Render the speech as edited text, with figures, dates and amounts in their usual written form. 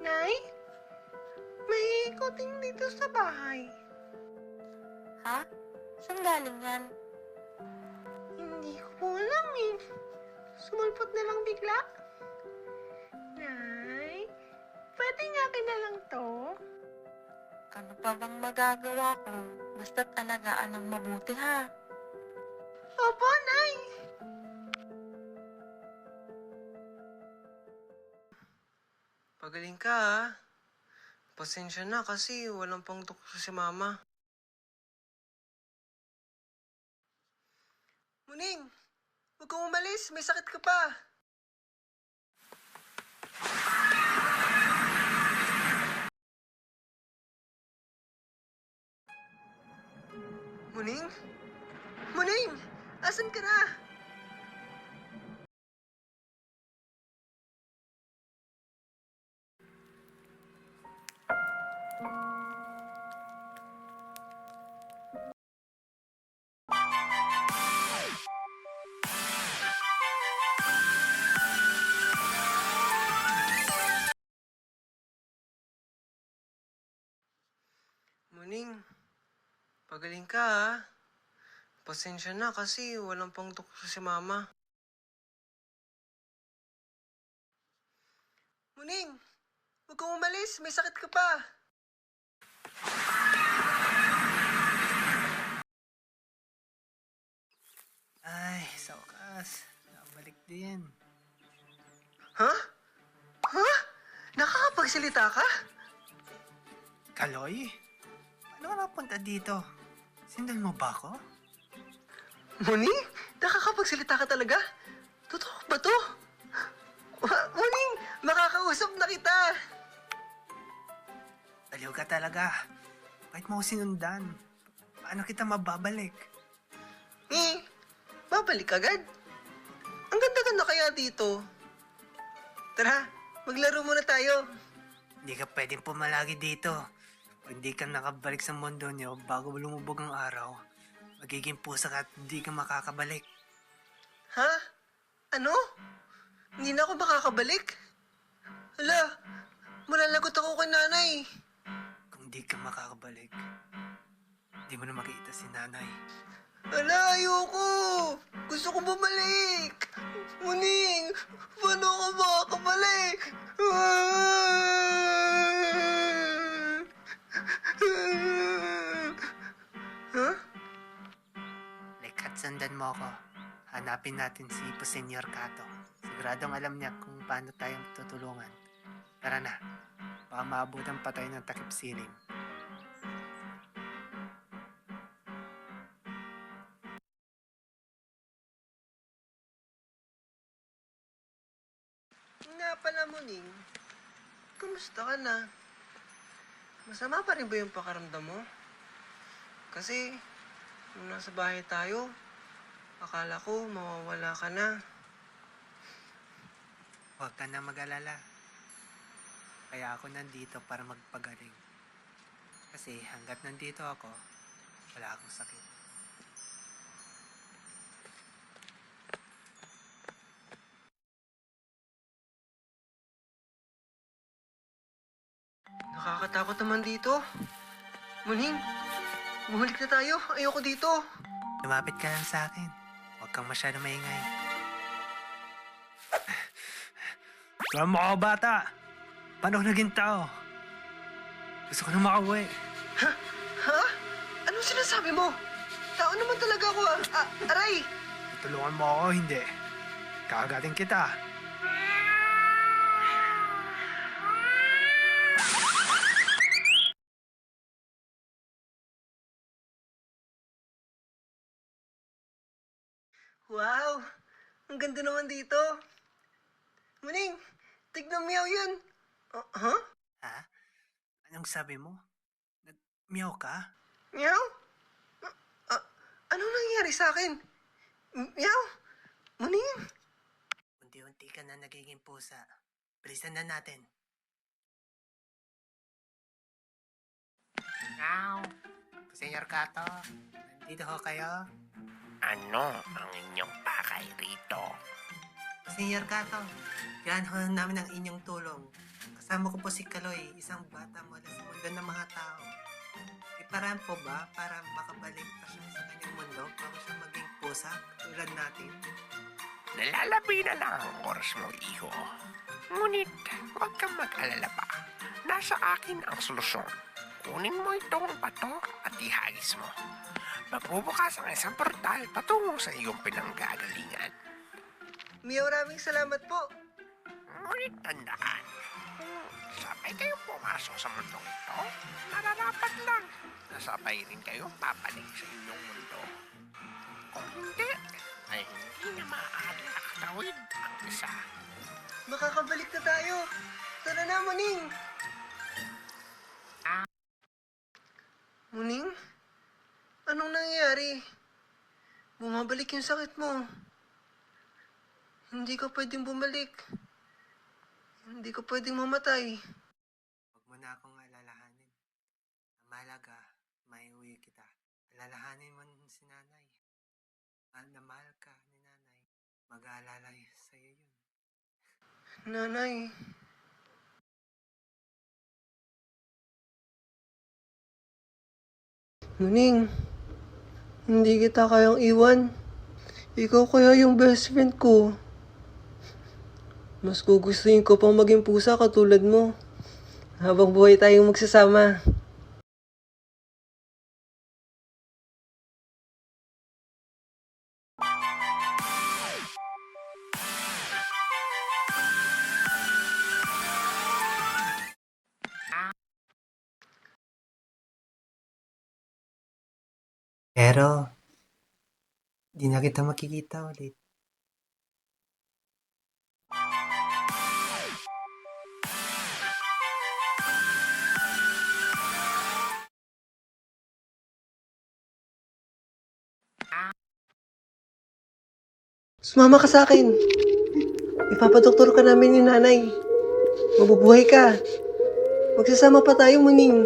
Nay, may ikoting dito sa bahay. Ha? Saan galing yan? Hindi ko po alam eh. Sumulpot na lang bigla. Nay, pwedeng akin na lang to? Ano pa bang magagawa ko? Basta't alagaan ng mabuti ha. Opo, Nay. Pagaling ka ha. Pasensya na kasi walang pang tukso si Mama. Muning, huwag kang umalis. May sakit ka pa. Muning? Muning! Asan ka na? Muning, pagaling ka ha. Pasensya na kasi walang pang tukso si Mama. Muning, huwag kang umalis. May sakit ka pa. Ay, sa wakas. Nakabalik din. Ha? Ha? Nakakapagsalita ka? Kaloy? Paano ka napunta dito? Sindan mo ba ako? Muning, nakakapagsalita ka talaga? Totoo ba to? Muning, makakausap na kita. Baliw ka talaga. Bakit mo ako sinundan? Paano kita mababalik? Babalik agad? Ang ganda-ganda kaya dito. Tara, maglaro muna tayo. Hindi ka pwedeng pumalagi dito. Kung hindi ka nakabalik sa mundo niyo bago lumubog ang araw, magiging pusa ka at hindi ka makakabalik. Ha? Ano? Hindi na ako makakabalik? Hala, malalagot ako kay nanay. Kung hindi ka makakabalik, hindi mo na makita si nanay. Hala, ayoko. Gusto ko bumalik. Muning, paano ako makakabalik? Ha? Like, sundan mo ako. Hanapin natin si Senyor Kato. Siguradong alam niya kung paano tayo tutulungan. Tara na. Baka maabutan pa tayo ng takip silim. Nga pala, Muning. Kumusta ka na? Masama pa rin ba yung pakaramdam mo? Kasi, nung nasa bahay tayo, akala ko mawawala ka na. Huwag ka na mag-alala. Kaya ako nandito para magpagaling. Kasi hanggat nandito ako, wala akong sakit. Nakakatakot naman dito. Muning, bumalik na tayo. Ayoko dito. Lumapit ka lang sa akin. Huwag kang masyado maingay. Tuwan mo ako, bata! Paano ko naging tao? Gusto ko na makauwi. Ha? Anong sinasabi mo? Tao naman talaga ako. Aray! Tutulungan mo ako, hindi. Kakagating kita. Wow! Ang ganda naman dito. Muning, tignan mo yun. Huh? Ha? Anong sabi mo? Nag-meow ka? Meow? Anong nangyari sa akin? Meow? Muning? Unti-unti ka na nagiging pusa. Bilisan na natin. Meow! Senyor Kato, nandito ho kayo? Ano ang inyong pakay rito? Senyor Kato, kailangan ho namin ang inyong tulong. Kasama ko po si Kaloy, isang bata mula sa mundo ng mga tao. May paraan po ba para makabalik pa siya sa kanyang mundo bago siya maging pusa tulad natin? Nalalabi na lang ang oras mo, iho. Ngunit, huwag kang mag-alala pa. Nasa akin ang solusyon. Kunin mo itong bato at ihagis mo. Magbubukas ang isang portal patungo sa iyong pinanggagalingan. Maraming salamat po. Ngunit tandaan, kung sabay kayong pumasok sa mundong ito, nararapat lang na sabay rin kayong papalik sa inyong mundo. Kung hindi, ay hindi na maaaring nakatawid ang isa. Makakabalik na tayo. Tara na, Muning. Muning? Anong nangyayari? Bumabalik yung sakit mo. Hindi ka pwedeng bumalik. Hindi ka pwedeng mamatay. Huwag mo na akong alalahanin. Ang mahalaga, maiuwi kita. Alalahanin mo si nanay. Mahal na mahal ka ni nanay. Mag-aalala sa'yo yun. Nanay. Muning, hindi kita kayang iwan. Ikaw kaya yung best friend ko. Mas gugustuhin ko pang maging pusa katulad mo. Habang buhay tayong magsasama. Pero, di na kita makikita ulit. Sumama ka sa akin. Ipapadoktor ka namin ni nanay. Mabubuhay ka. Magsasama pa tayo, Muning.